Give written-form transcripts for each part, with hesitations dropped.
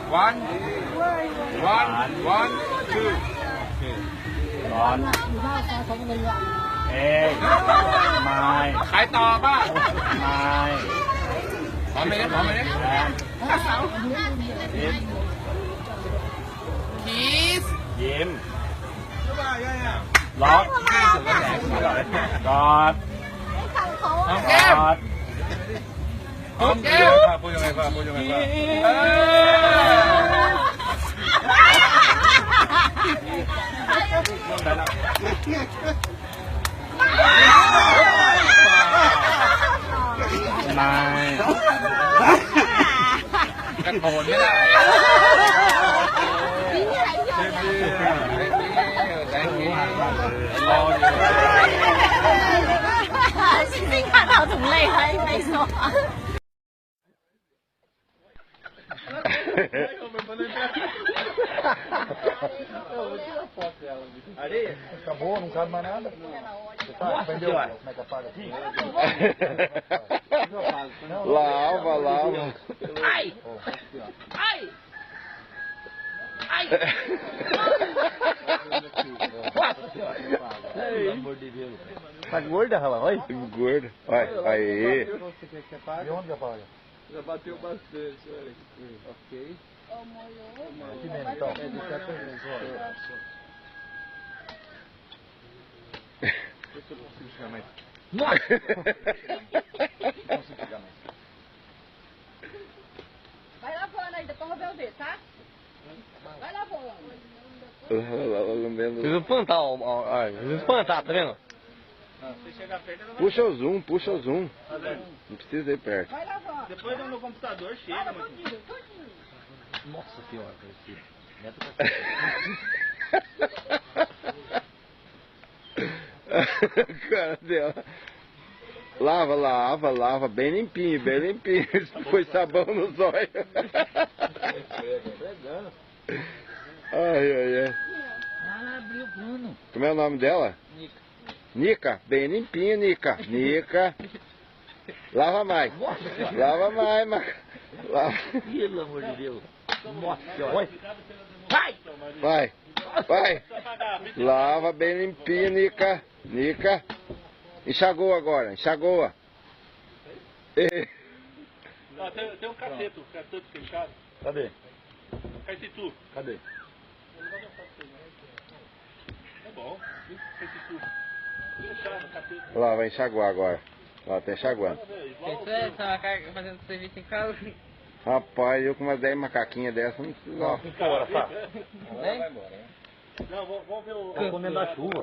one one two ร้อนเอ้ยไม่ ใครต่อบ้าง ไม่ พร้อมไหมเนี่ยพร้อมไหมเนี่ย แทนยิ้ม คีส ยิ้มล็อกกอด หอมแก้ม กอด หอมแก้มพูดยังไงบ้างพูดยังไงบ้างไม่ กระโดดไม่ได้รออยู่ 先看到同類喺微信。Acabou, não cabe mais nada. Você tá, aprendeu como é que apaga aqui? Lava, lava. Ai! Ai! Ai! Pelo amor de Deus. Tá gorda, rapaz? Olha. Gordo. Vai, aí. E onde apaga? Já bateu bastante, olha. Ok. Aqui mesmo, então. Deixa eu consigo chegar mais. Vai lavando aí, depois eu vou ver, tá? Vai lavando. Lambendo. Vocês vão espantar, vocês vão espantar, tá vendo? Puxa o zoom, puxa o zoom. Não precisa ir perto. Vai lavando. Depois no computador chega, Lava mas... tudinho, tudinho. Nossa senhora, esse neto Cara dela. Lava, lava, lava. Bem limpinho, bem limpinho. Foi sabão no zóio. Ai, ai, ai. Ah, abriu o pano. Como é o nome dela? Nica. Bem limpinho, Nica. Nica. Lava mais. Lava mais, Maca. Lava. Pelo amor de Deus. Nossa senhora. Vai! Vai. Vai. Lava bem limpinho, Nica. Nica. Enxagou agora. Enxagou. Não, tem um cateto fechado. Cadê? Caetitu. Cadê? É bom. Caetitu. Fechado, cateto. Lá, vai enxaguar agora. Lá, tá enxaguando. Pessoal, estava fazendo serviço em casa. Rapaz, eu com umas 10 macaquinhas dessas não preciso não. Que hora, tá? Não, vamos ver o... Tá comendo a chuva.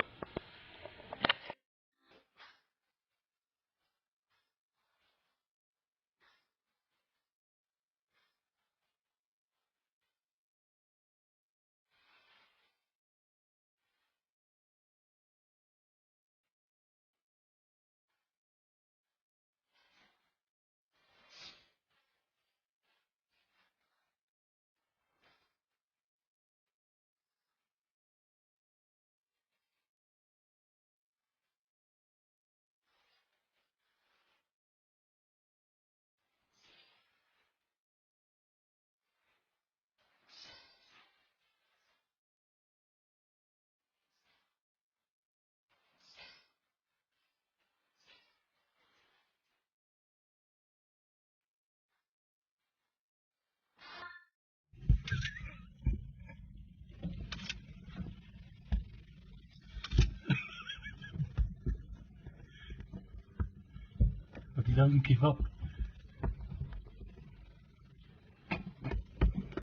Tô tirando que